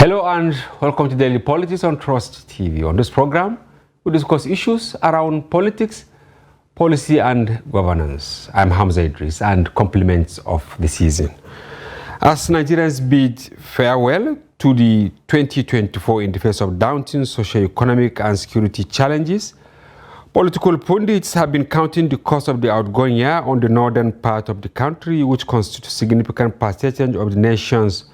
Hello and welcome to Daily Politics on Trust TV. On this program, we discuss issues around politics, policy and governance. I'm Hamza Idris and compliments of the season. As Nigerians bid farewell to the 2024 in the face of daunting socioeconomic and security challenges, political pundits have been counting the cost of the outgoing year on the northern part of the country, which constitutes a significant percentage of the nation's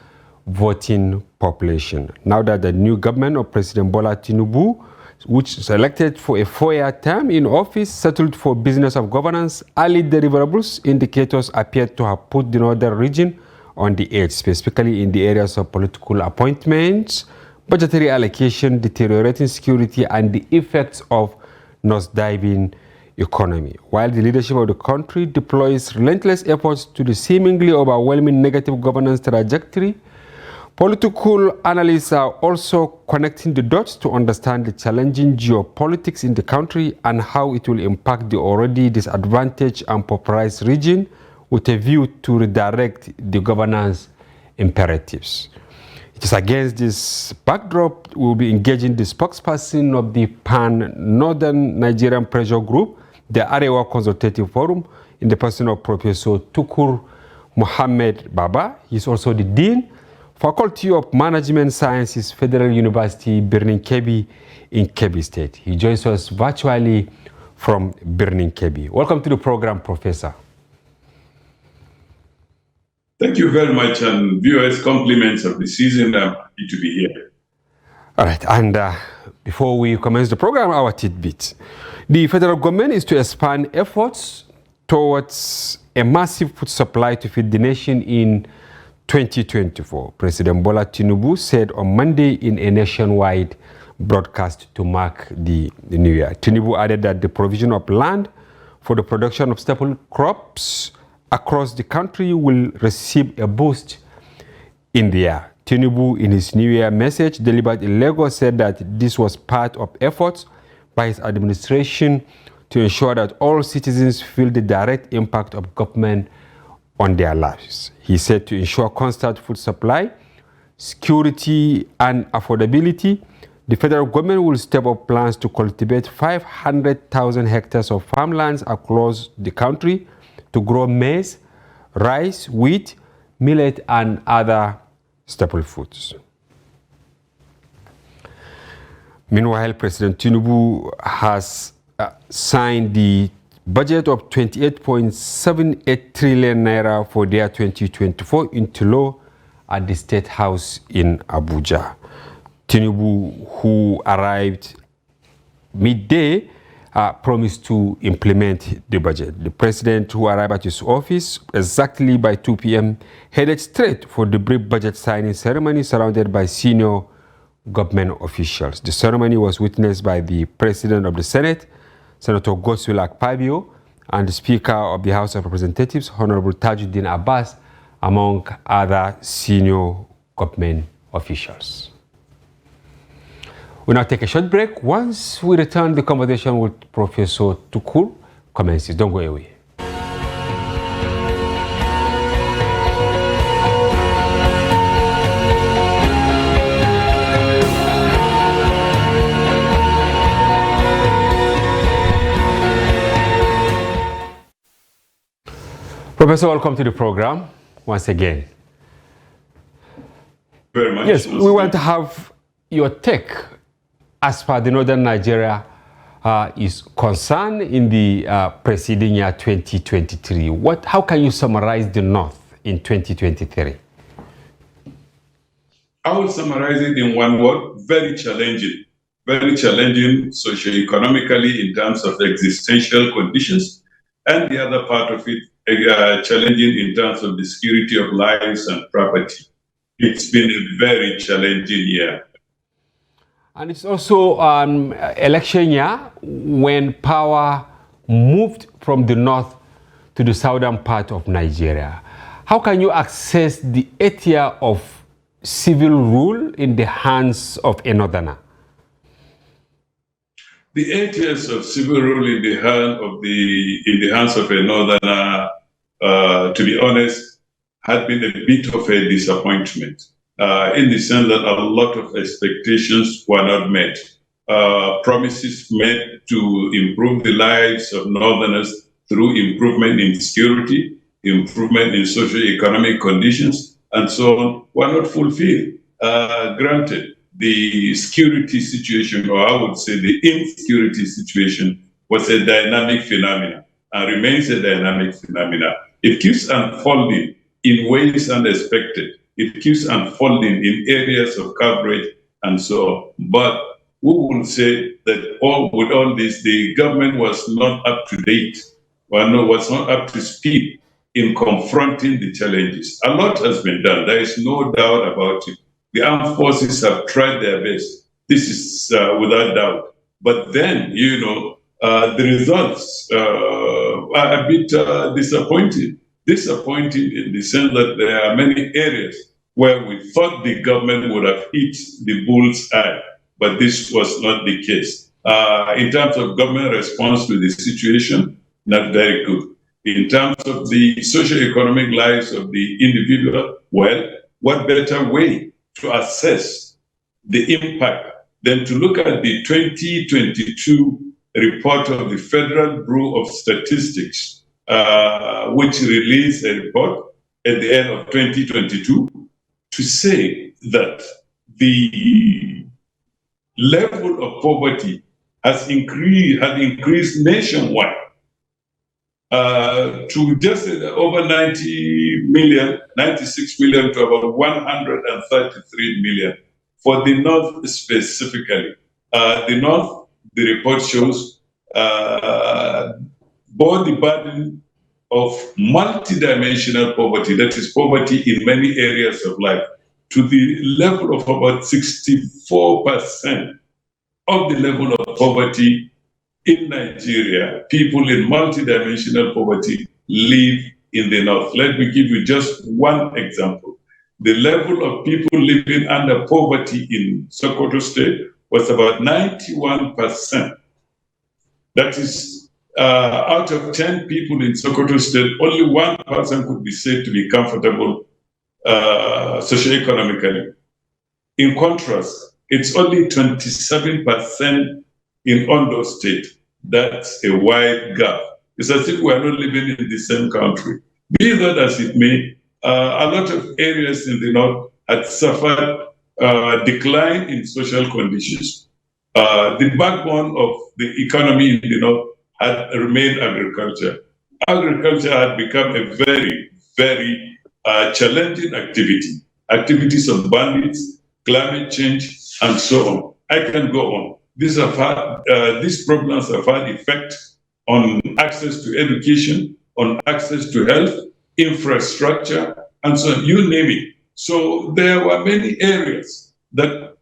voting population. Now that the new government of President Bola Tinubu, which is elected for a 4-year term in office, settled for business of governance, early deliverables indicators appear to have put the northern region on the edge, specifically in the areas of political appointments, budgetary allocation, deteriorating security, and the effects of nosediving economy. While the leadership of the country deploys relentless efforts to the seemingly overwhelming negative governance trajectory, political analysts are also connecting the dots to understand the challenging geopolitics in the country and how it will impact the already disadvantaged and pauperized region with a view to redirect the governance imperatives. It is against this backdrop we will be engaging the spokesperson of the Pan-Northern Nigerian Pressure Group, the Arewa Consultative Forum, in the person of Professor Tukur Mohammed Baba. He is also the Dean, Faculty of Management Sciences, Federal University, Birnin Kebbi in Kebbi State. He joins us virtually from Birnin Kebbi. Welcome to the program, Professor. Thank you very much, and viewers, compliments of the season. I'm happy to be here. All right, and before we commence the program, our tidbit. The federal government is to expand efforts towards a massive food supply to feed the nation in 2024. President Bola Tinubu said on Monday in a nationwide broadcast to mark the new year. Tinubu added that the provision of land for the production of staple crops across the country will receive a boost in the year. Tinubu, in his New Year message delivered in Lagos, said that this was part of efforts by his administration to ensure that all citizens feel the direct impact of government on their lives. He said to ensure constant food supply, security, and affordability, the federal government will step up plans to cultivate 500,000 hectares of farmlands across the country to grow maize, rice, wheat, millet, and other staple foods. Meanwhile, President Tinubu has signed the budget of 28.78 trillion naira for the year 2024 into law at the State House in Abuja. Tinubu, who arrived midday, promised to implement the budget. The president, who arrived at his office exactly by 2 p.m., headed straight for the brief budget signing ceremony surrounded by senior government officials. The ceremony was witnessed by the President of the Senate, Senator Godswill Akpabio, and the Speaker of the House of Representatives, Honorable Tajuddin Abbas, among other senior government officials. We'll now take a short break. Once we return, the conversation with Professor Tukur commences. Don't go away. Professor, welcome to the program once again. Very much. Yes, we want to have your take as far as the Northern Nigeria is concerned in the preceding year 2023. How can you summarize the North in 2023? I will summarize it in one word: very challenging. Very challenging socioeconomically in terms of existential conditions, and the other part of it, challenging in terms of the security of lives and property. It's been a very challenging year. And it's also an election year when power moved from the north to the southern part of Nigeria. How can you access the 8th year of civil rule in the hands of a northerner? The 8 years of civil rule in the hands of a northerner, to be honest, had been a bit of a disappointment. in the sense that a lot of expectations were not met. Promises made to improve the lives of Northerners through improvement in security, improvement in socioeconomic conditions, and so on, were not fulfilled. Granted, the security situation, or I would say the insecurity situation, was a dynamic phenomenon and remains a dynamic phenomenon. It keeps unfolding in ways unexpected. It keeps unfolding in areas of coverage and so on. But we will say that with all this, the government was not up to date, was not up to speed in confronting the challenges. A lot has been done. There is no doubt about it. The armed forces have tried their best. This is without doubt. But then, the results are a bit disappointing. Disappointing in the sense that there are many areas where we thought the government would have hit the bull's eye, but this was not the case. In terms of government response to the situation, not very good. In terms of the socioeconomic lives of the individual, well, what better way to assess the impact than to look at the 2022 report of the Federal Bureau of Statistics, which released a report at the end of 2022 to say that the level of poverty has increased nationwide to just over 90 million, 96 million to about 133 million for the North specifically. The North, the report shows, bore the burden of multidimensional poverty, that is poverty in many areas of life, to the level of about 64% of the level of poverty in Nigeria. People in multidimensional poverty live in the North. Let me give you just one example. The level of people living under poverty in Sokoto State was about 91%. That is, out of 10 people in Sokoto State, only one person could be said to be comfortable socioeconomically. In contrast, it's only 27% in Ondo State. That's a wide gap. It's as if we are not living in the same country. Be that as it may, a lot of areas in the North had suffered decline in social conditions. The backbone of the economy in the North had remained agriculture. Agriculture had become a very, very challenging activity. Activities of bandits, climate change, and so on. I can go on. These problems have had effect on access to education, on access to health, infrastructure, and so on, you name it. So there were many areas that,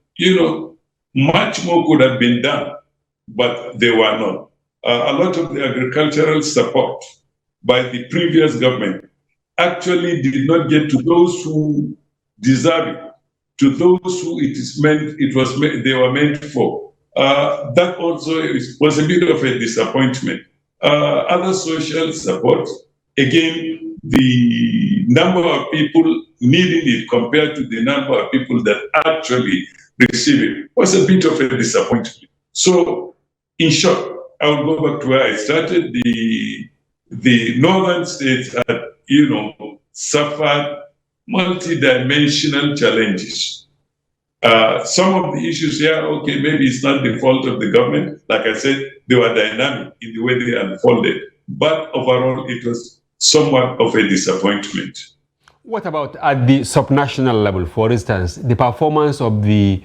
much more could have been done, but they were not. A lot of the agricultural support by the previous government actually did not get to those who deserve it, to those who they were meant for. That also was a bit of a disappointment. Other social support, again, the number of people needing it compared to the number of people that actually receive it was a bit of a disappointment. So, in short, I will go back to where I started. The northern states had, suffered multidimensional challenges. Some of the issues here, okay, maybe it's not the fault of the government. Like I said, they were dynamic in the way they unfolded. But overall, it was somewhat of a disappointment. What about at the subnational level, for instance, the performance of the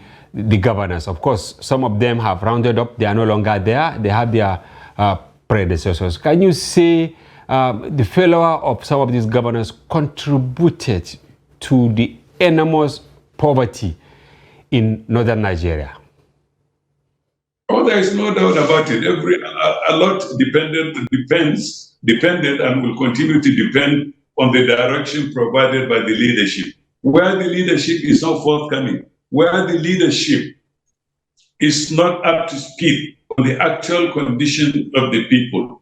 governors? Of course, some of them have rounded up. They are no longer there. They have their predecessors. Can you say the failure of some of these governors contributed to the enormous poverty in northern Nigeria? Oh, there is no doubt about it. A lot depended and will continue to depend on the direction provided by the leadership. Where the leadership is not forthcoming, where the leadership is not up to speed on the actual condition of the people,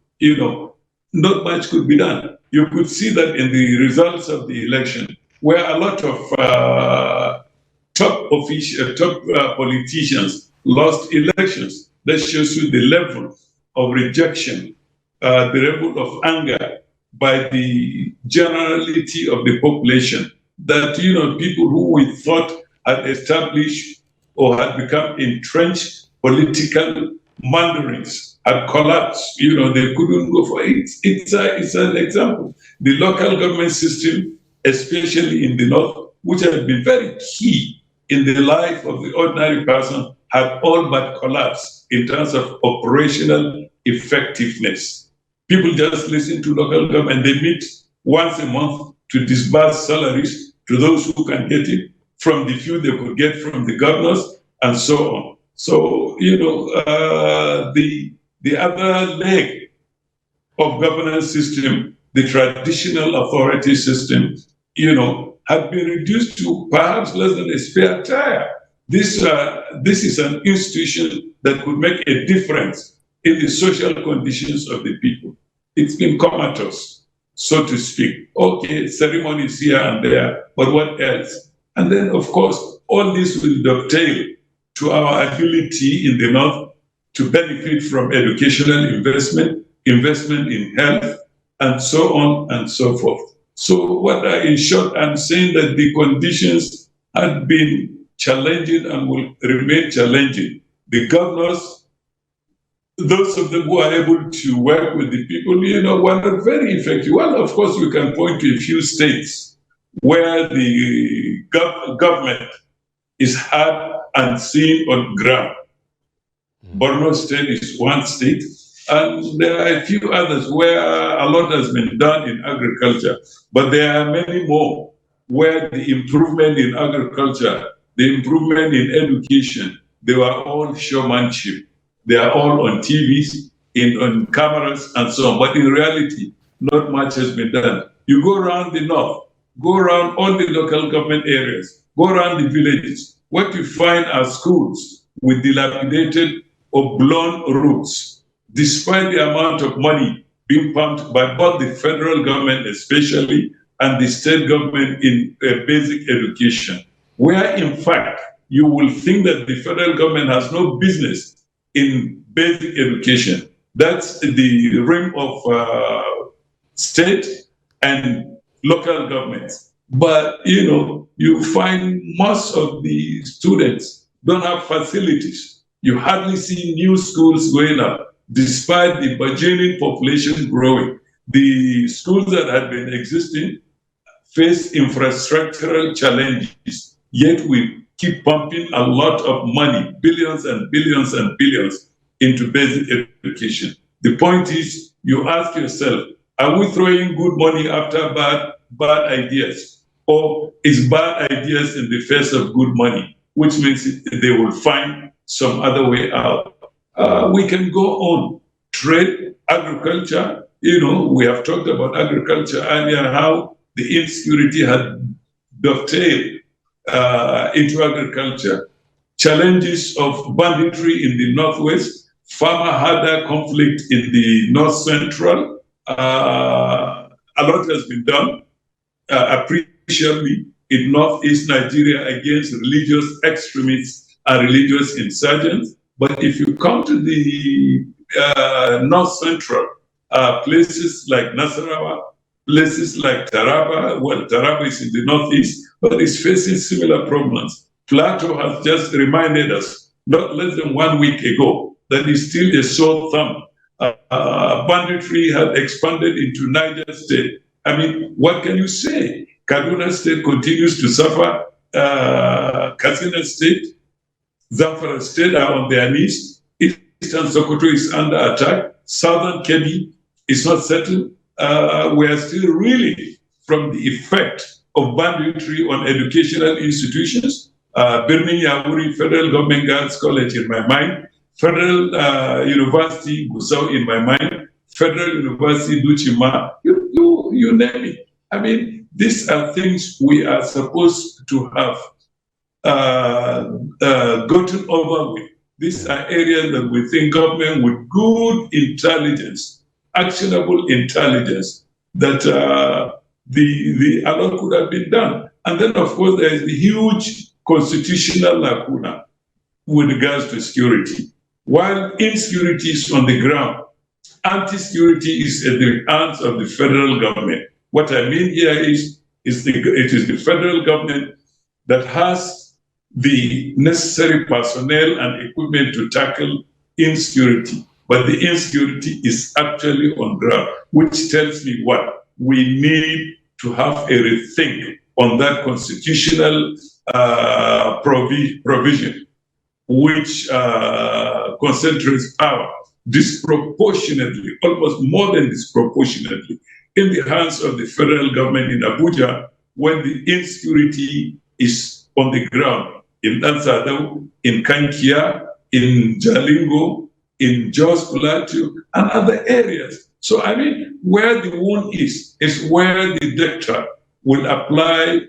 not much could be done. You could see that in the results of the election, where a lot of politicians lost elections. That shows you the level of rejection, the level of anger by the generality of the population. That, people who we thought had established or had become entrenched political mandarins had collapsed. They couldn't go for it. It's an example. The local government system, especially in the north, which has been very key in the life of the ordinary person, had all but collapsed in terms of operational effectiveness. People just listen to local government. They meet once a month to disburse salaries to those who can get it from the few they could get from the governors and so on. So, the other leg of governance system, the traditional authority system, have been reduced to perhaps less than a spare tire. This is an institution that could make a difference in the social conditions of the people. It's been comatose, so to speak. Okay, ceremonies here and there, but what else? And then, of course, all this will dovetail to our ability in the North to benefit from educational investment in health, and so on and so forth. So in short, I'm saying that the conditions had been challenging and will remain challenging. The governors, those of them who are able to work with the people, were not very effective. Well, of course, we can point to a few states where the government is hard and seen on ground. Borno State is one state, and there are a few others where a lot has been done in agriculture, but there are many more where the improvement in agriculture, the improvement in education, they were all showmanship. They are all on TVs, on cameras, and so on. But in reality, not much has been done. You go around the north, go around all the local government areas, go around the villages. What you find are schools with dilapidated or blown roofs, despite the amount of money being pumped by both the federal government especially and the state government in basic education, where in fact you will think that the federal government has no business in basic education. That's the realm of state and local governments. But, you find most of the students don't have facilities. You hardly see new schools going up, despite the burgeoning population growing. The schools that had been existing face infrastructural challenges, yet we keep pumping a lot of money, billions and billions and billions, into basic education. The point is, you ask yourself, are we throwing good money after bad ideas? Or is bad ideas in the face of good money, which means they will find some other way out? We can go on. Trade, agriculture, we have talked about agriculture earlier, how the insecurity had dovetailed into agriculture. Challenges of banditry in the northwest, farmer-herder conflict in the north central. A lot has been done, appreciably, in northeast Nigeria against religious extremists and religious insurgents. But if you come to the north central, places like Nasarawa, places like Taraba, well, Taraba is in the northeast, but it's facing similar problems. Plateau has just reminded us, not less than 1 week ago, that it's still a sore thumb. Banditry had expanded into Niger State. I mean, what can you say? Kaduna State continues to suffer. Katsina State, Zamfara State are on their knees. Eastern Sokoto is under attack. Southern Kebbi is not settled. We are still reeling from the effect of banditry on educational institutions. Birnin Yawuri Federal Government Girls College in my mind, Federal University Gusau in my mind, Federal University Duchima, you name it. I mean, these are things we are supposed to have gotten over with. These are areas that we think government with good intelligence, actionable intelligence, that a lot could have been done. And then, of course, there is the huge constitutional lacuna with regards to security. While insecurity is on the ground, anti-security is at the hands of the federal government. What I mean here is it is the federal government that has the necessary personnel and equipment to tackle insecurity. But the insecurity is actually on ground, which tells me what? We need to have a rethink on that constitutional provision, which concentrates power disproportionately, almost more than disproportionately, in the hands of the federal government in Abuja when the insecurity is on the ground in Ansado, in Kankia, in Jalingo, in Jos Plateau, and other areas. So, I mean, where the wound is where the doctor will apply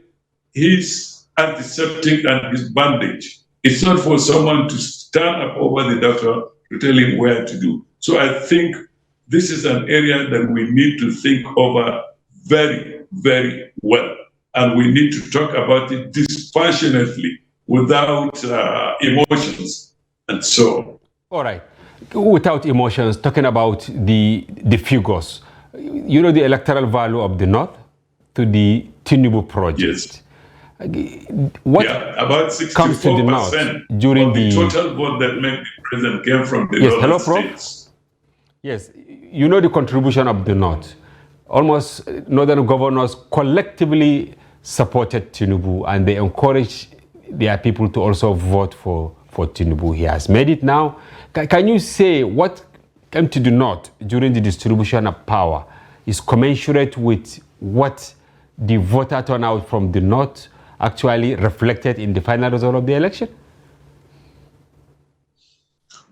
his antiseptic and his bandage. It's not for someone to stand up over the doctor to tell him where to do. So I think this is an area that we need to think over very, very well. And we need to talk about it dispassionately, without emotions and so on. All right. Without emotions, talking about the figures, you know the electoral value of the North to the Tinubu project. Yes. What about 64% comes to the North during of the total vote that made the president came from the northern states. Yes, you know the contribution of the North. Almost northern governors collectively supported Tinubu, and they encouraged their people to also vote for Tinubu. He has made it now. Can you say what came to the North during the distribution of power is commensurate with what the voter turnout from the North actually reflected in the final result of the election?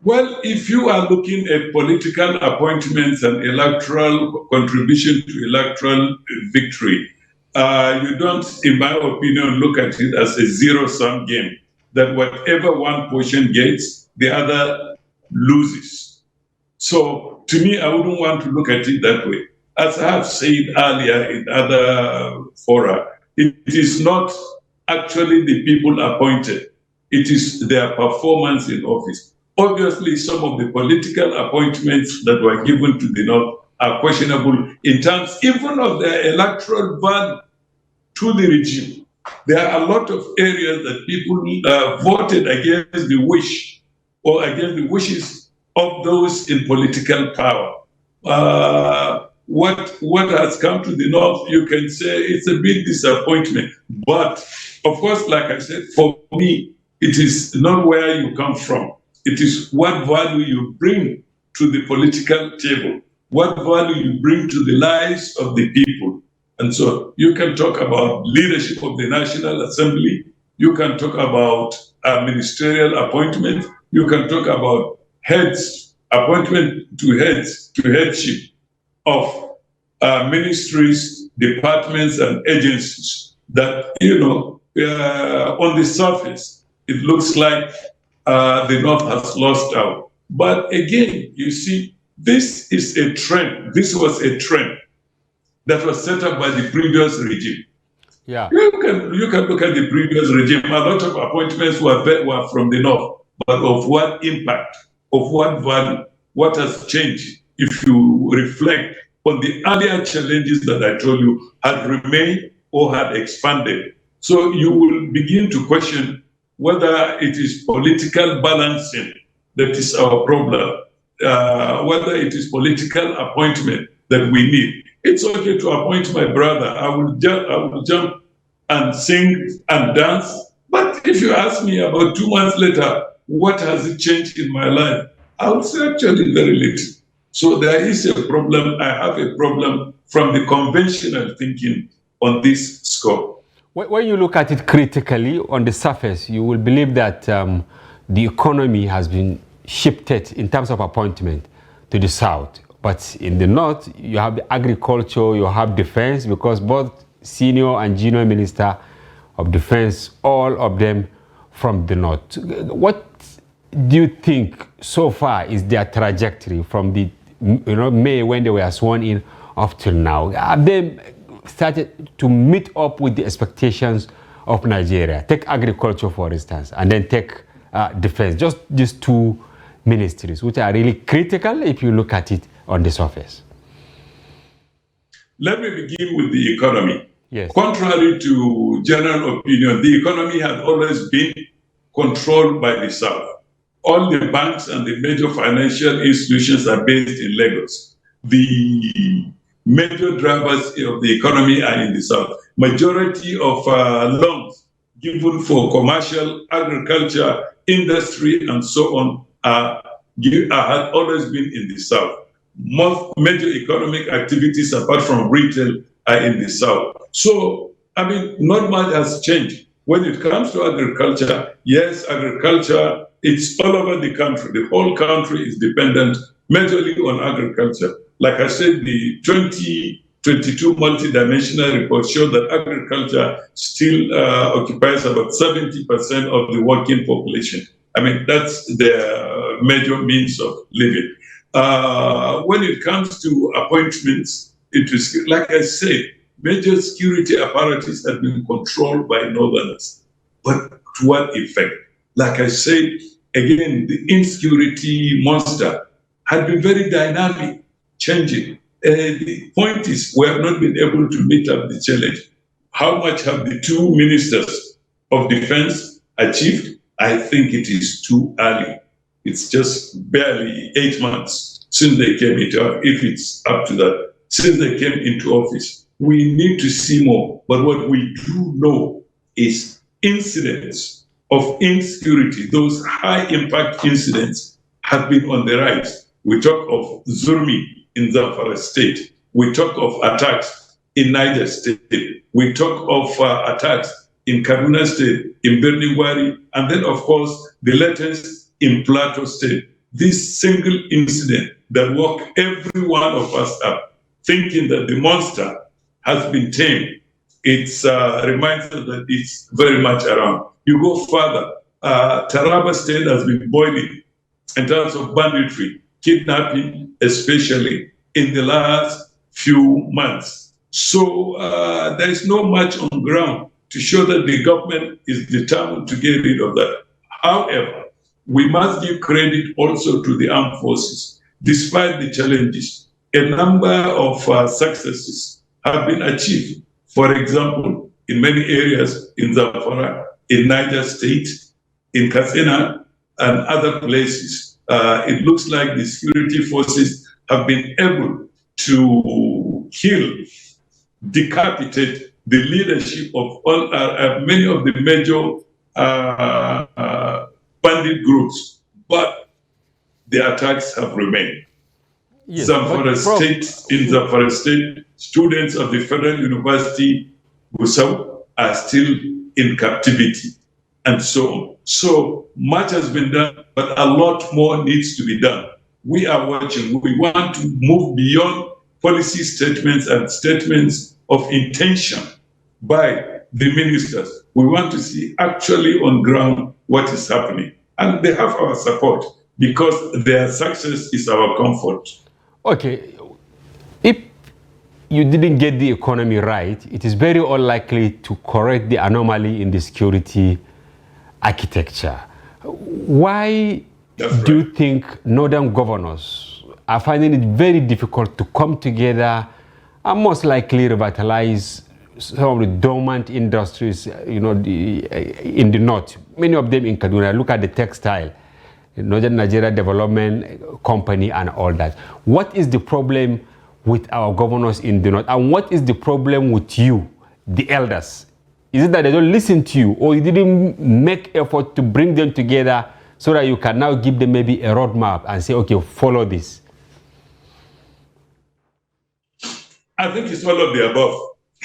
Well, if you are looking at political appointments and electoral contribution to electoral victory, you don't, in my opinion, look at it as a zero-sum game, that whatever one portion gets, the other loses. So to me, I wouldn't want to look at it that way. As I have said earlier in other fora, it is not actually the people appointed. It is their performance in office. Obviously, some of the political appointments that were given to the North are questionable in terms even of their electoral value to the regime. There are a lot of areas that people voted against the wish or against the wishes of those in political power. What has come to the North, you can say it's a big disappointment. But of course, like I said, for me, it is not where you come from. It is what value you bring to the political table, what value you bring to the lives of the people. And so you can talk about leadership of the National Assembly, you can talk about ministerial appointment, you can talk about heads, appointment to headship of ministries, departments, and agencies that, on the surface, it looks like the North has lost out. But again, you see, this is a trend. This was a trend that was set up by the previous regime. Yeah. You can look at the previous regime. A lot of appointments were from the North, but of what impact, of what value, what has changed if you reflect on the earlier challenges that I told you had remained or had expanded. So you will begin to question whether it is political balancing that is our problem, whether it is political appointment that we need. It's okay to appoint my brother. I will jump and sing and dance. But if you ask me about 2 months later, what has it changed in my life? I would say actually very little. So there is a problem. I have a problem from the conventional thinking on this score. When you look at it critically on the surface, you will believe that the economy has been shifted in terms of appointment to the South. But in the North, you have the agriculture, you have defense, because both senior and junior minister of defense, all of them from the North. What do you think so far is their trajectory from the May when they were sworn in up till now? Have they started to meet up with the expectations of Nigeria. Take agriculture, for instance, and then take defense. Just these two ministries, which are really critical if you look at it on the surface. Let me begin with the economy. Yes. Contrary to general opinion, the economy has always been controlled by the South. All the banks and the major financial institutions are based in Lagos. The major drivers of the economy are in the South. Majority of loans given for commercial, agriculture, industry, and so on have always been in the South. Most major economic activities, apart from retail, are in the South. So, I mean, not much has changed. When it comes to agriculture, yes, agriculture, it's all over the country. The whole country is dependent majorly on agriculture. Like I said, the 2022 multidimensional report showed that agriculture still occupies about 70% of the working population. I mean, that's their major means of living. When it comes to appointments, it is, like I said, major security apparatus have been controlled by Northerners. But to what effect? Like I said, again, the insecurity monster had been very dynamic, changing. The point is, we have not been able to meet up the challenge. How much have the two ministers of defense achieved? I think it is too early. It's just barely 8 months since they came into, if it's up to that, since they came into office. We need to see more. But what we do know is incidents of insecurity, those high impact incidents have been on the rise. We talk of Zurmi in Zamfara State. We talk of attacks in Niger State. We talk of attacks in Kaduna State, in Birningwari, and then, of course, the latest in Plateau State. This single incident that woke every one of us up, thinking that the monster has been tamed. It reminds us that it's very much around. You go further, Taraba State has been boiling in terms of banditry, kidnapping, especially in the last few months. So there is not much on ground to show that the government is determined to get rid of that. However, we must give credit also to the armed forces. Despite the challenges, a number of successes have been achieved. For example, in many areas in Zamfara, in Niger State, in Katsina, and other places, it looks like the security forces have been able to kill, decapitate the leadership of all many of the major bandit groups, but the attacks have remained. Yes, Zamfara State, students of the Federal University, Gusau, are still in captivity, and so on. So much has been done, but a lot more needs to be done. We are watching. We want to move beyond policy statements and statements of intention by the ministers. We want to see actually on ground what is happening. And they have our support because their success is our comfort. Okay, if you didn't get the economy right, it is very unlikely to correct the anomaly in the security architecture. Why do you think northern governors are finding it very difficult to come together and most likely revitalize some of the dormant industries, in the north? Many of them in Kaduna. Look at the textile, Northern Nigeria Development Company and all that. What is the problem with our governors in the north, and what is the problem with you, the elders? Is it that they don't listen to you, or you didn't make effort to bring them together so that you can now give them maybe a roadmap and say, okay, follow this? I think it's all of the above.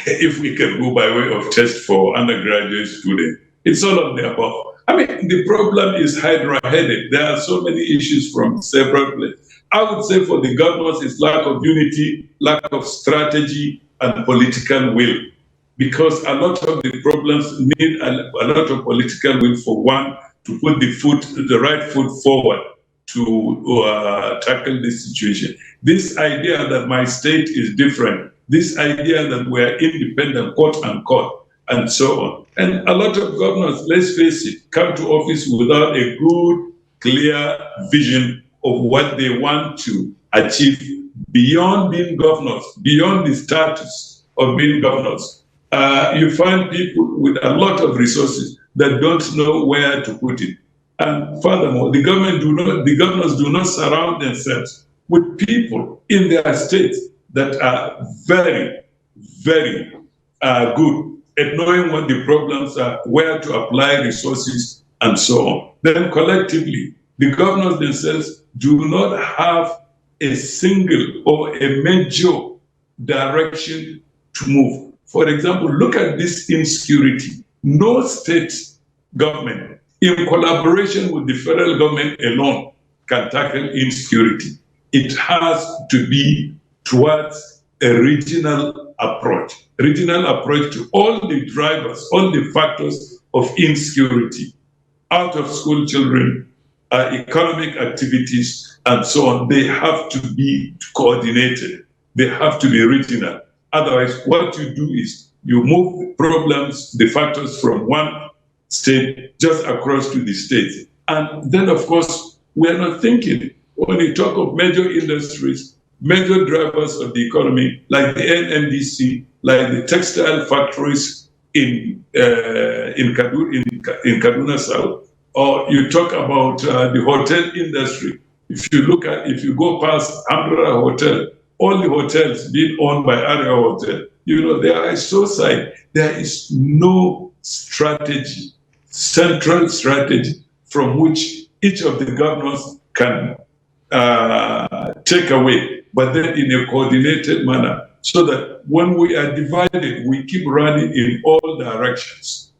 If we can go by way of test for undergraduate students, it's all of the above. I mean, the problem is hydra-headed. There are so many issues from several places. I would say for the governors, it's lack of unity, lack of strategy, and political will. Because a lot of the problems need a lot of political will, for one, to put the right foot forward to tackle this situation. This idea that my state is different, this idea that we're independent, quote unquote, and so on. And a lot of governors, let's face it, come to office without a good, clear vision of what they want to achieve beyond being governors, beyond the status of being governors. You find people with a lot of resources that don't know where to put it. And furthermore, the governors do not surround themselves with people in their states that are very, very good at knowing what the problems are, where to apply resources, and so on. Then collectively, the governors themselves do not have a single or a major direction to move. For example, look at this insecurity. No state government, in collaboration with the federal government alone, can tackle insecurity. It has to be towards a regional approach to all the drivers, all the factors of insecurity, out of school children, economic activities, and so on. They have to be coordinated. They have to be regional. Otherwise, what you do is you move problems, the factors from one state just across to the states. And then, of course, we're not thinking, when you talk of major industries, major drivers of the economy, like the NNDC, like the textile factories in Kaduna South, or you talk about the hotel industry. If you go past Amra Hotel, all the hotels being owned by Area Hotel, they are so side. There is no strategy, central strategy, from which each of the governors can take away, but then in a coordinated manner, so that when we are divided, we keep running in all directions.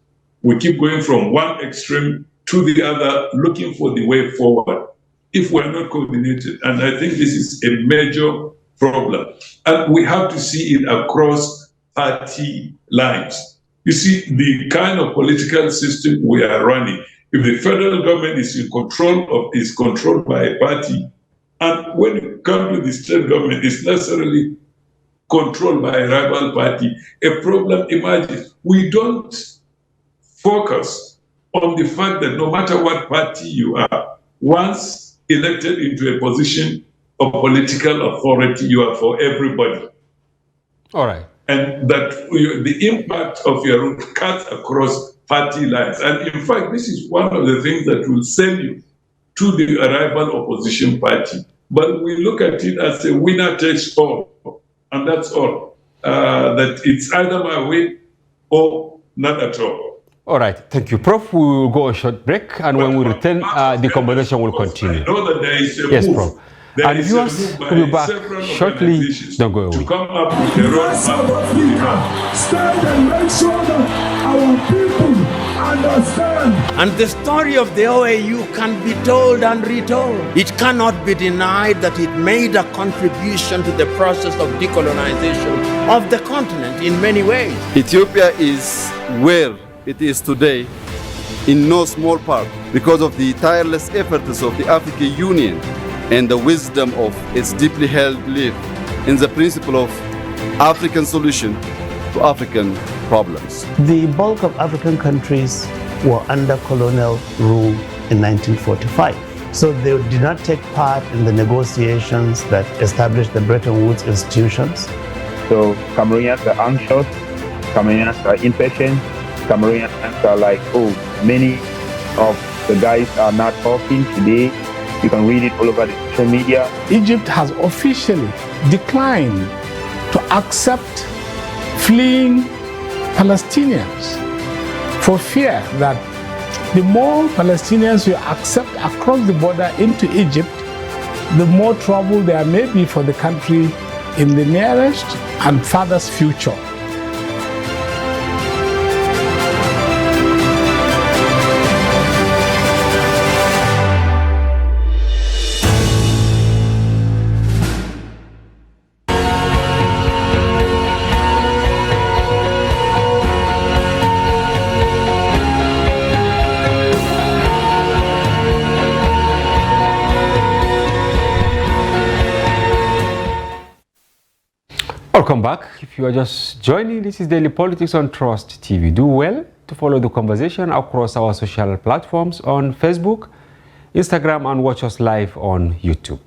We keep going from one extreme to the other, looking for the way forward, if we're not coordinated. And I think this is a major problem. And we have to see it across party lines. You see, the kind of political system we are running, if the federal government is controlled by a party, and when you come to the state government, it's necessarily controlled by a rival party, a problem emerges. We don't focus on the fact that no matter what party you are, once elected into a position of political authority, you are for everybody. All right. And that the impact of your rule cuts across party lines. And in fact, this is one of the things that will send you to the rival opposition party. But we look at it as a winner takes all, and that's all. That it's either my way or not at all. All right, thank you, Prof. We will go a short break, and when we return, the conversation will continue. I know that there is a yes, move. Prof. There And viewers, we'll be back shortly. Don't go away. To come up with a roadmap. Stand and make sure that our people understand. And the story of the OAU can be told and retold. It cannot be denied that it made a contribution to the process of decolonization of the continent in many ways. Ethiopia is where it is today in no small part because of the tireless efforts of the African Union and the wisdom of its deeply held belief in the principle of African solution to African problems. The bulk of African countries were under colonial rule in 1945. So they did not take part in the negotiations that established the Bretton Woods institutions. So Cameroonians are anxious, Cameroonians are impatient, Cameroonians are like, oh, many of the guys are not talking today. You can read it all over the social media. Egypt has officially declined to accept fleeing Palestinians for fear that the more Palestinians you accept across the border into Egypt, the more trouble there may be for the country in the nearest and farthest future. Welcome back. If you are just joining, this is Daily Politics on Trust TV. Do well to follow the conversation across our social platforms on Facebook, Instagram, and watch us live on YouTube.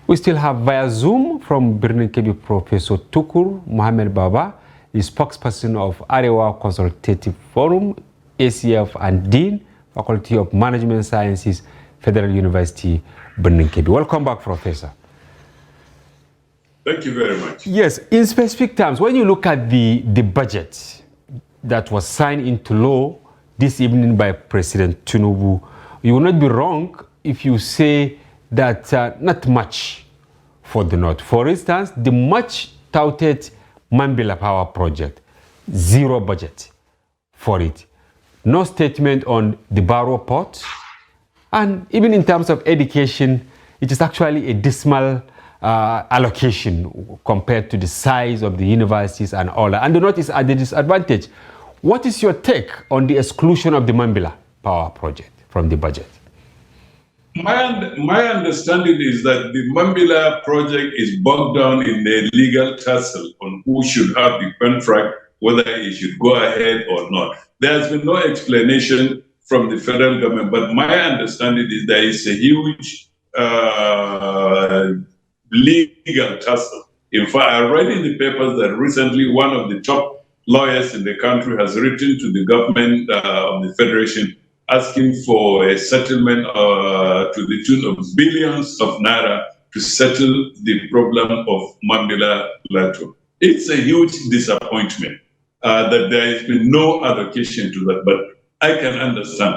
We still have via Zoom from Birnin Kebbi Professor Tukur Mohamed Baba, the spokesperson of Arewa Consultative Forum, ACF, and Dean, Faculty of Management Sciences, Federal University, Birnin Kebbi. Welcome back, Professor. Thank you very much. Yes, in specific terms, when you look at the budget that was signed into law this evening by President Tinubu, you will not be wrong if you say that not much for the North. For instance, the much touted Mambila Power Project, zero budget for it. No statement on the Barrow Port. And even in terms of education, it is actually a dismal allocation compared to the size of the universities and all that. And the North is at the disadvantage. What is your take on the exclusion of the Mambila Power Project from the budget? My understanding is that the Mambila project is bogged down in the legal tussle on who should have the contract, whether it should go ahead or not. There has been no explanation from the federal government, but my understanding is there is a huge legal tussle. In fact, I read in the papers that recently one of the top lawyers in the country has written to the government of the Federation asking for a settlement to the tune of billions of naira to settle the problem of Mambila Plateau. It's a huge disappointment that there has been no allocation to that, but I can understand.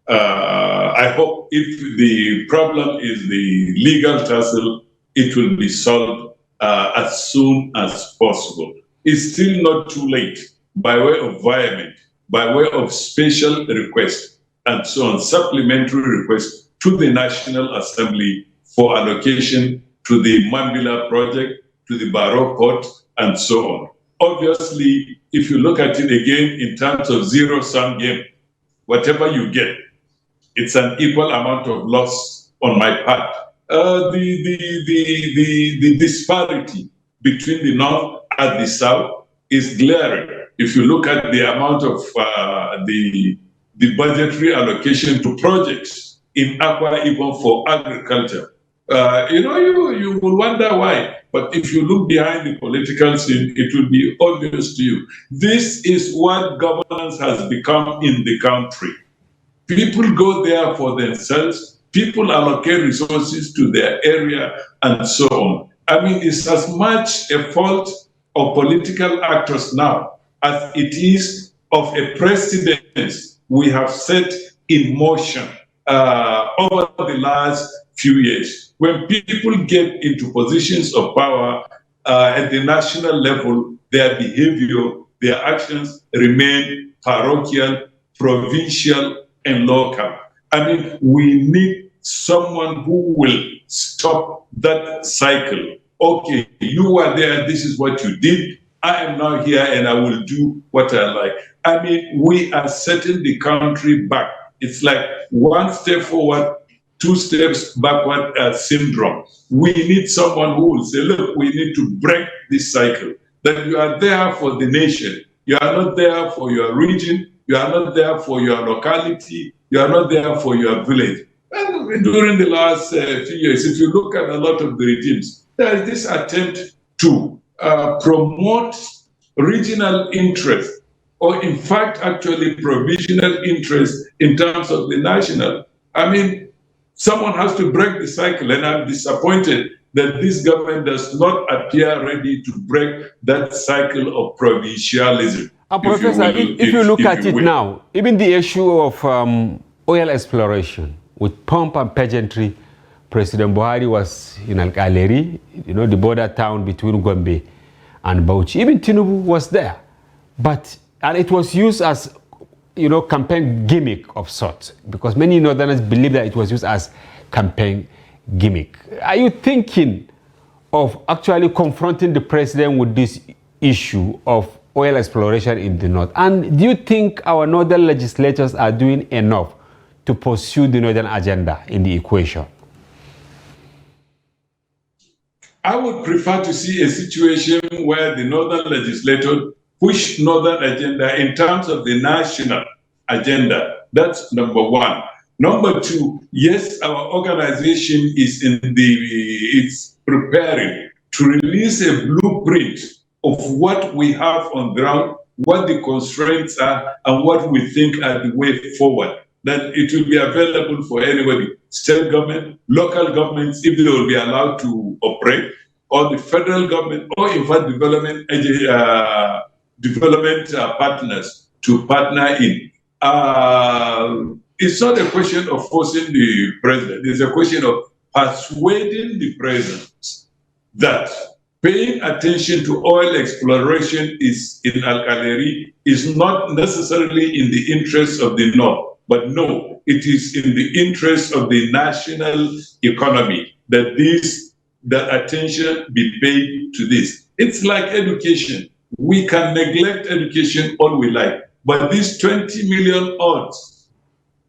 I hope if the problem is the legal tussle, it will be solved as soon as possible. It's still not too late by way of vehement, by way of special request, and so on, supplementary request to the National Assembly for allocation to the Mambila project, to the Barrow Port, and so on. Obviously, if you look at it again in terms of zero-sum game, whatever you get, it's an equal amount of loss on my part. The disparity between the North and the South is glaring. If you look at the amount of the budgetary allocation to projects in Akwa Ibom for agriculture, you will wonder why. But if you look behind the political scene, it will be obvious to you. This is what governance has become in the country. People go there for themselves. People allocate resources to their area and so on. I mean, it's as much a fault of political actors now as it is of a precedent we have set in motion over the last few years. When people get into positions of power at the national level, their behavior, their actions remain parochial, provincial, and local. I mean, we need someone who will stop that cycle. Okay, you were there, this is what you did. I am now here and I will do what I like. I mean, we are setting the country back. It's like one step forward, two steps backward syndrome. We need someone who will say, look, we need to break this cycle. That you are there for the nation. You are not there for your region. You are not there for your locality. You are not there for your village. And during the last few years, if you look at a lot of the regimes, there is this attempt to promote regional interest, or in fact, actually provisional interest in terms of the national. I mean, someone has to break the cycle, and I'm disappointed that this government does not appear ready to break that cycle of provincialism. Professor, if you look at it now, even the issue of oil exploration with pomp and pageantry, President Buhari was in Al-Galeri, the border town between Gombe and Bauchi. Even Tinubu was there. And it was used as, campaign gimmick of sorts, because many Northerners believe that it was used as campaign gimmick. Are you thinking of actually confronting the president with this issue of oil exploration in the North? And do you think our Northern legislators are doing enough to pursue the Northern agenda in the equation? I would prefer to see a situation where the northern legislature push northern agenda in terms of the national agenda. That's number one. Number two, yes, our organization is it's preparing to release a blueprint of what we have on ground, what the constraints are, and what we think are the way forward. That it will be available for anybody, state government, local governments, if they will be allowed to operate, or the federal government, or in fact development partners to partner in. It's not a question of forcing the president. It's a question of persuading the president that paying attention to oil exploration in Al-Kaleri is not necessarily in the interest of the North. But no, it is in the interest of the national economy that attention be paid to this. It's like education. We can neglect education all we like, but these 20 million odds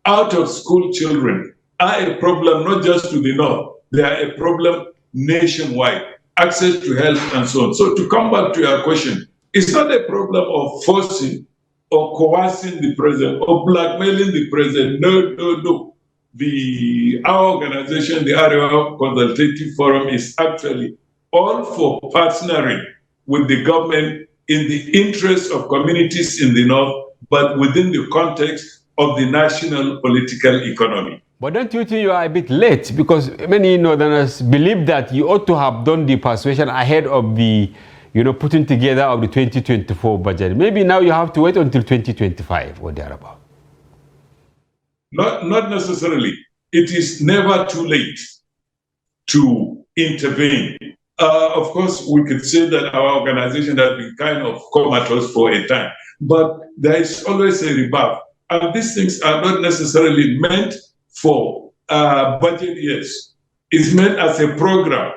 out of school children are a problem not just to the North, they are a problem nationwide. Access to health and so on. So to come back to your question, it's not a problem of forcing or coercing the president or blackmailing the president. No. Our organization, the Arewa Consultative Forum, is actually all for partnering with the government in the interest of communities in the North, but within the context of the national political economy. But don't you think you are a bit late? Because many Northerners believe that you ought to have done the persuasion ahead of the putting together of the 2024 budget. Maybe now you have to wait until 2025 or thereabout. Not necessarily. It is never too late to intervene. Of course, we could say that our organization has been kind of comatose for a time, but there is always a rebuff. And these things are not necessarily meant for budget years. It's meant as a program,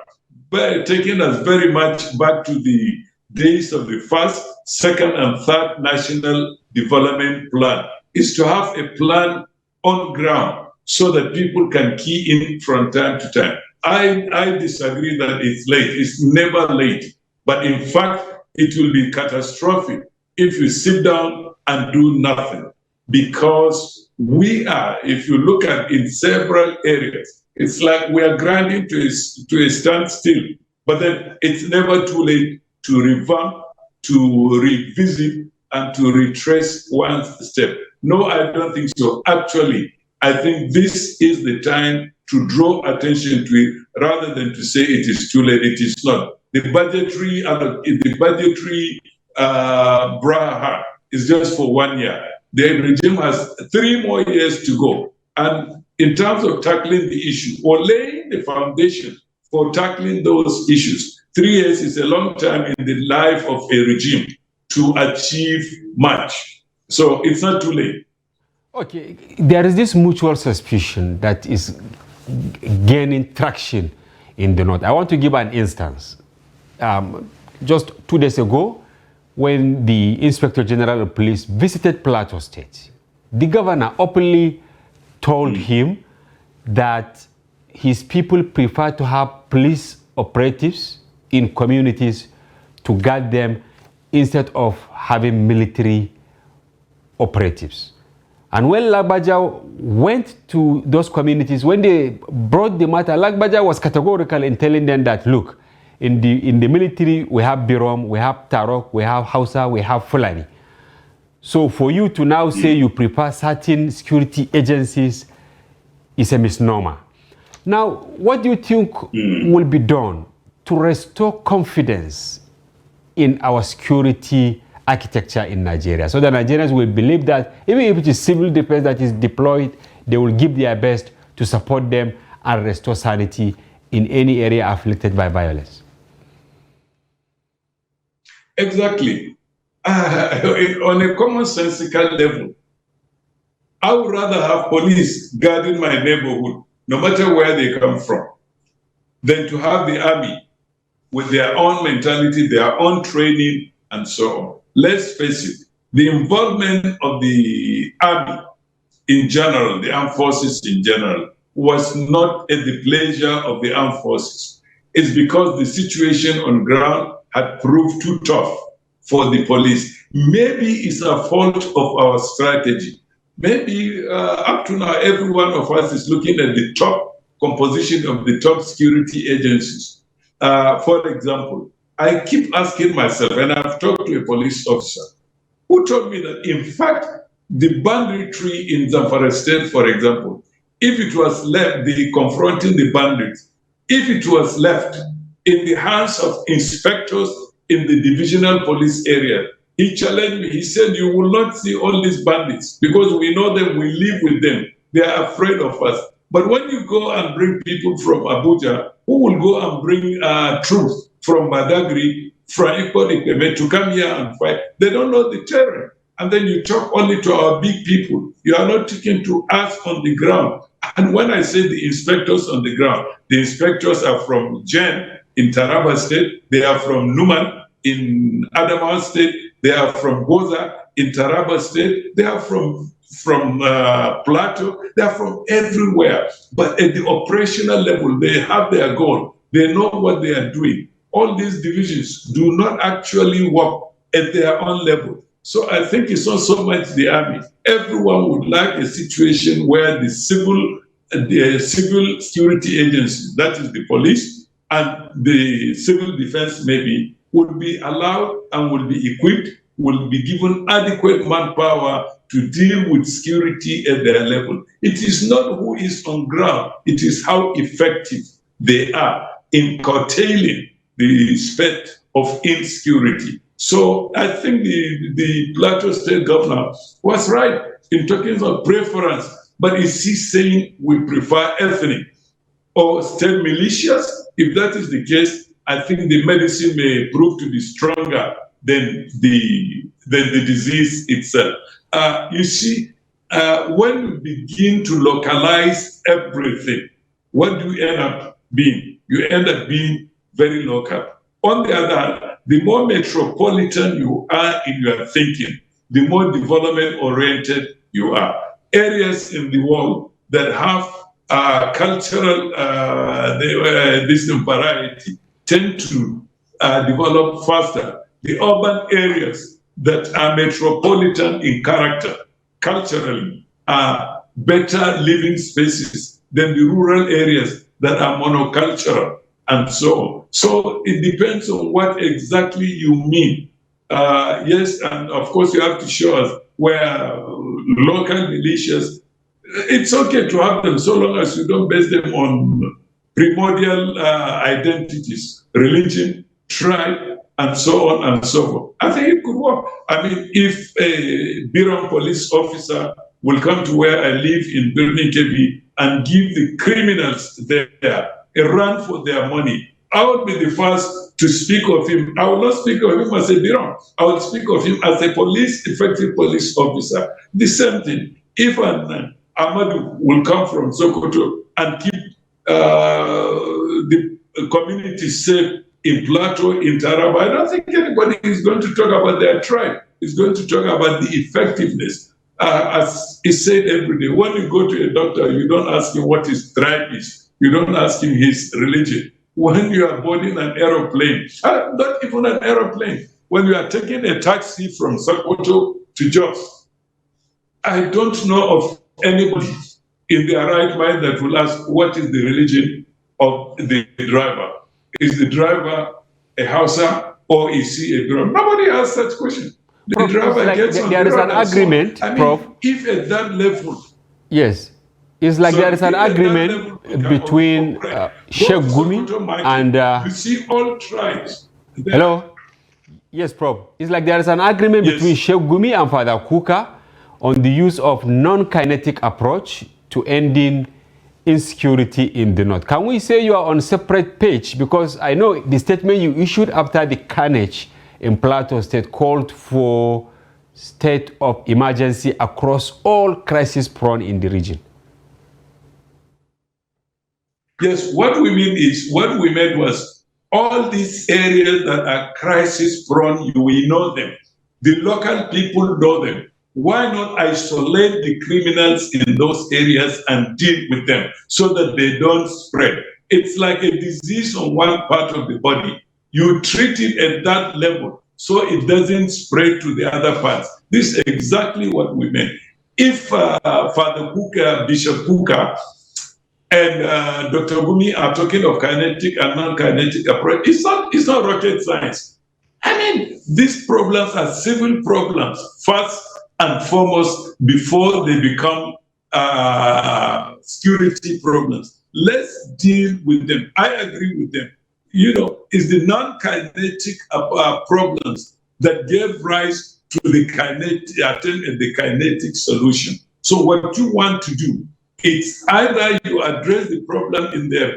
but taking us very much back to the days of the first, second, and third national development plan, is to have a plan on ground so that people can key in from time to time. I disagree that it's late. It's never late. But in fact, it will be catastrophic if you sit down and do nothing. Because we are, if you look at in several areas, it's like we are grinding to a standstill. But then it's never too late to revamp, to revisit, and to retrace one step. No, I don't think so. Actually, I think this is the time to draw attention to it rather than to say it is too late. It is not. The budgetary braha is just for 1 year. The regime has 3 more years to go. And in terms of tackling the issue or laying the foundation for tackling those issues, 3 years is a long time in the life of a regime to achieve much. So it's not too late. Okay, there is this mutual suspicion that is gaining traction in the North. I want to give an instance. Just 2 days ago, when the Inspector General of Police visited Plateau State, the governor openly told him that his people prefer to have police operatives in communities to guard them instead of having military operatives. And when Lagbaja went to those communities, when they brought the matter, Lagbaja was categorical in telling them that, look, in the military, we have Birom, we have Tarok, we have Hausa, we have Fulani. So for you to now say you prefer certain security agencies is a misnomer. Now, what do you think will be done to restore confidence in our security architecture in Nigeria, so that Nigerians will believe that even if it is civil defense that is deployed, they will give their best to support them and restore sanity in any area afflicted by violence? Exactly. On a commonsensical level, I would rather have police guarding my neighborhood, no matter where they come from, than to have the army with their own mentality, their own training, and so on. Let's face it, the involvement of the army in general, the armed forces in general, was not at the pleasure of the armed forces. is because the situation on ground had proved too tough for the police. Maybe it's a fault of our strategy. Maybe up to now, every one of us is looking at the top composition of the top security agencies. For example, I keep asking myself, and I've talked to a police officer who told me that, in fact, the boundary tree in Zamfara State, for example, if it was left, the confronting the bandits, if it was left in the hands of inspectors in the divisional police area, he challenged me. He said, you will not see all these bandits because we know them, we live with them. They are afraid of us. But when you go and bring people from Abuja, who will go and bring troops from Badagry, from Ikot to come here and fight, they don't know the terrain. And then you talk only to our big people. You are not talking to us on the ground. And when I say the inspectors on the ground, the inspectors are from Jen in Taraba State, they are from Numan in Adamawa State, they are from Goza in Taraba State, they are from Plateau, they are from everywhere. But at the operational level, they have their goal. They know what they are doing. All these divisions do not actually work at their own level. So I think it's not so much the army. Everyone would like a situation where the civil security agencies, that is the police, and the civil defense maybe, would be allowed and will be equipped, will be given adequate manpower to deal with security at their level. It is not who is on ground, it is how effective they are in curtailing the spread of insecurity. So I think the Plateau State governor was right in talking about preference, but is he saying we prefer ethnic or state militias? If that is the case, I think the medicine may prove to be stronger than the disease itself. You see, when we begin to localize everything, what do you end up being? You end up being very local. On the other hand, the more metropolitan you are in your thinking, the more development-oriented you are. Areas in the world that have cultural variety tend to develop faster. The urban areas that are metropolitan in character, culturally, are better living spaces than the rural areas that are monocultural, and so on. So it depends on what exactly you mean. Yes, and of course you have to show us where local militias, it's okay to have them so long as you don't base them on primordial identities, religion, tribe, and so on and so forth. I think it could work. I mean, if a Biron police officer will come to where I live in Birnin Kebbi and give the criminals there a run for their money, I would be the first to speak of him. I will not speak of him as a Biron. I will speak of him as a effective police officer. The same thing. If an Amadou will come from Sokoto and keep the community safe in Plateau, in Taraba, I don't think anybody is going to talk about their tribe. It's going to talk about the effectiveness. As is said every day, when you go to a doctor, you don't ask him what his tribe is. You don't ask him his religion. When you are boarding an aeroplane, not even an aeroplane, when you are taking a taxi from Sokoto to Jos, I don't know of anybody in their right mind that will ask what is the religion of the driver. Is the driver a Hausa or is he a Biron? Nobody asks such question. The driver gets on there is an agreement, Prof. If at that level, yes. It's like so there is an agreement between Sheikh Gumi and... you see all tribes. Hello? Yes, Prof. It's like there is an agreement between Sheikh Gumi and Father Kuka on the use of non-kinetic approach to ending insecurity in the north. Can we say you are on separate page? Because I know the statement you issued after the carnage in Plateau State called for state of emergency across all crisis prone in the region. Yes, what we meant was all these areas that are crisis prone, we know them. The local people know them. Why not isolate the criminals in those areas and deal with them so that they don't spread? It's like a disease on one part of the body. You treat it at that level so it doesn't spread to the other parts. This is exactly what we meant. If Father Kuka, Bishop Kuka, and Dr. Gumi are talking of kinetic and non-kinetic approach, it's not rocket science. I mean, these problems are civil problems, first and foremost, before they become security problems. Let's deal with them. I agree with them. You know, it's the non-kinetic problems that gave rise to the kinetic solution. So what you want to do, it's either you address the problem in their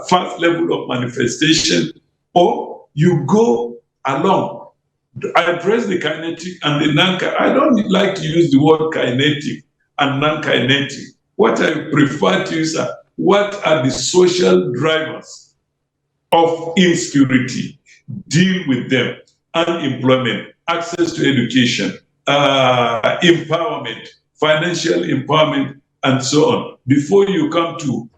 first level of manifestation, or you go along. Address the kinetic and the non-kinetic. I don't like to use the word kinetic and non-kinetic. What I prefer to use are what are the social drivers of insecurity? Deal with them. Unemployment, access to education, empowerment, financial empowerment, and so on. Before you come to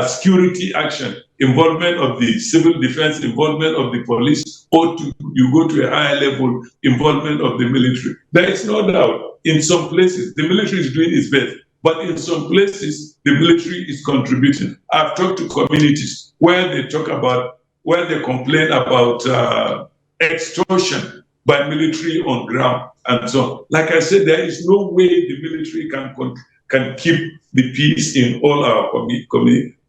security action, involvement of the civil defense, involvement of the police, or you go to a higher level, involvement of the military. There is no doubt, in some places, the military is doing its best, but in some places, the military is contributing. I've talked to communities where they complain about extortion by military on ground and so on. Like I said, there is no way the military can keep the peace in all our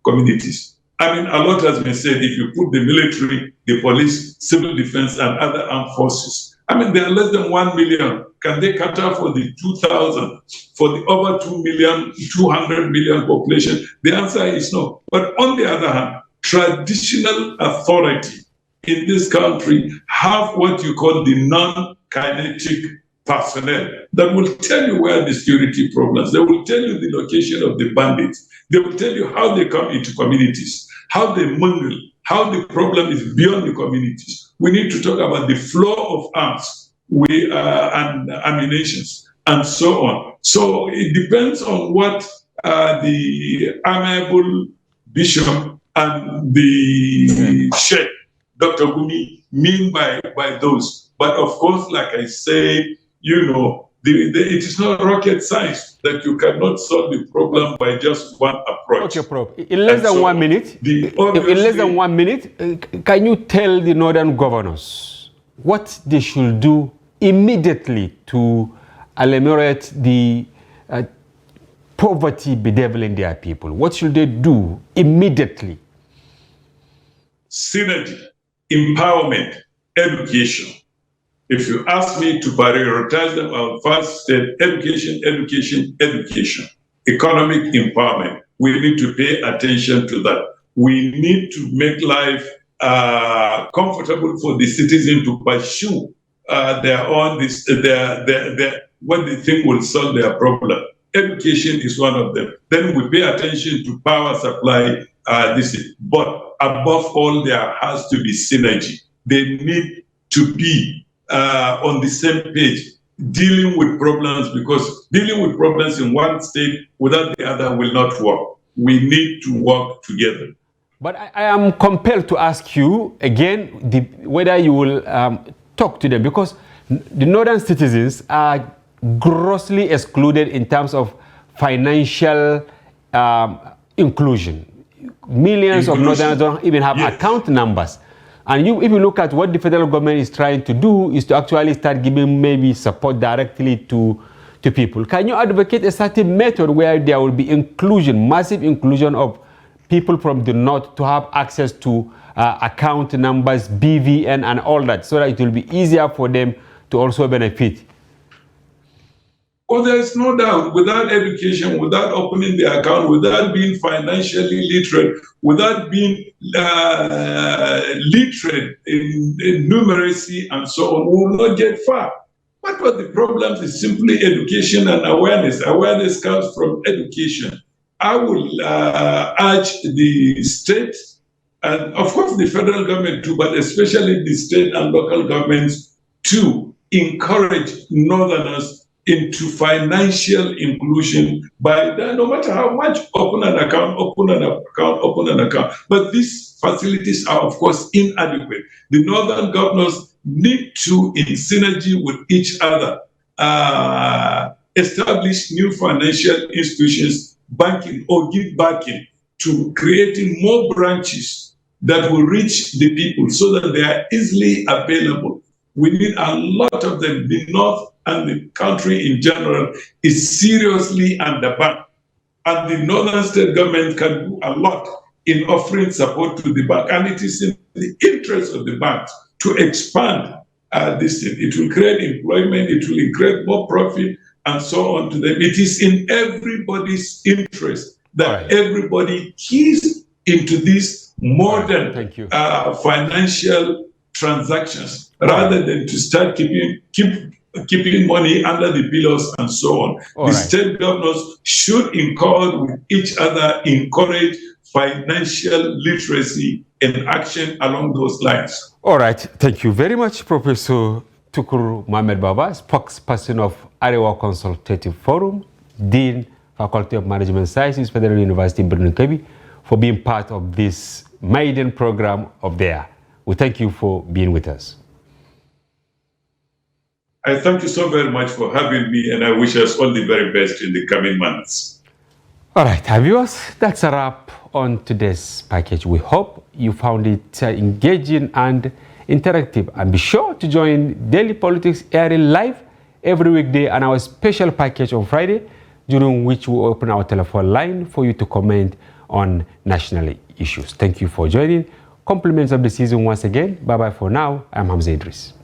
communities. I mean, a lot has been said. If you put the military, the police, civil defense, and other armed forces, I mean, there are less than 1 million. Can they cater for the 2,000, for the over 2 million, 200 million population? The answer is no. But on the other hand, traditional authority in this country have what you call the non-kinetic personnel that will tell you where the security problems. They will tell you the location of the bandits. They will tell you how they come into communities, how they mingle, how the problem is beyond the communities. We need to talk about the flow of arms and ammunitions and so on. So it depends on what the amiable bishop and the sheikh, Dr. Gumi, mean by those. But of course, like I say, you know, it is not rocket science that you cannot solve the problem by just one approach. Okay, Prof. In less than 1 minute, can you tell the northern governors what they should do immediately to ameliorate the poverty bedeviling their people? What should they do immediately? Synergy, empowerment, education. If you ask me to prioritize them, I'll first say education, education, education. Economic empowerment. We need to pay attention to that. We need to make life comfortable for the citizen to pursue their own, what they think will solve their problem. Education is one of them. Then we pay attention to power supply. But above all, there has to be synergy. They need to be on the same page, dealing with problems, because dealing with problems in one state without the other will not work. We need to work together. But I am compelled to ask you again whether you will talk to them, because the northern citizens are grossly excluded in terms of financial inclusion. Millions of northerners don't even have account numbers. And if you look at what the federal government is trying to do, is to actually start giving maybe support directly to people. Can you advocate a certain method where there will be inclusion, massive inclusion of people from the north to have access to account numbers, BVN, and all that, so that it will be easier for them to also benefit? Oh, there is no doubt. Without education, without opening the account, without being financially literate, without being literate in numeracy and so on, we will not get far. What the problem is simply education and awareness. Awareness comes from education. I will urge the state, and of course the federal government too, but especially the state and local governments to encourage northerners into financial inclusion by that, no matter how much open an account. But these facilities are, of course, inadequate. The northern governors need to, in synergy with each other, establish new financial institutions, banking or give backing to creating more branches that will reach the people so that they are easily available. We need a lot of them. The North and the country in general is seriously underbanked. And the northern state government can do a lot in offering support to the bank. And it is in the interest of the banks to expand this thing. It will create employment, it will create more profit, and so on to them. It is in everybody's interest that everybody keys into these modern financial transactions rather than to start keeping money under the pillows and so on. The state governors should, in accord with each other, encourage financial literacy and action along those lines. All right. Thank you very much, Professor Tukur Mohamed Baba, spokesperson of Arewa Consultative Forum, Dean, Faculty of Management Sciences, Federal University, Birnin Kebbi, for being part of this maiden program of theirs. We thank you for being with us. I thank you so very much for having me, and I wish us all the very best in the coming months. All right, viewers, that's a wrap on today's package. We hope you found it engaging and interactive. And be sure to join Daily Politics airing live every weekday on our special package on Friday, during which we open our telephone line for you to comment on national issues. Thank you for joining. Compliments of the season once again. Bye-bye for now. I'm Hamza Idris.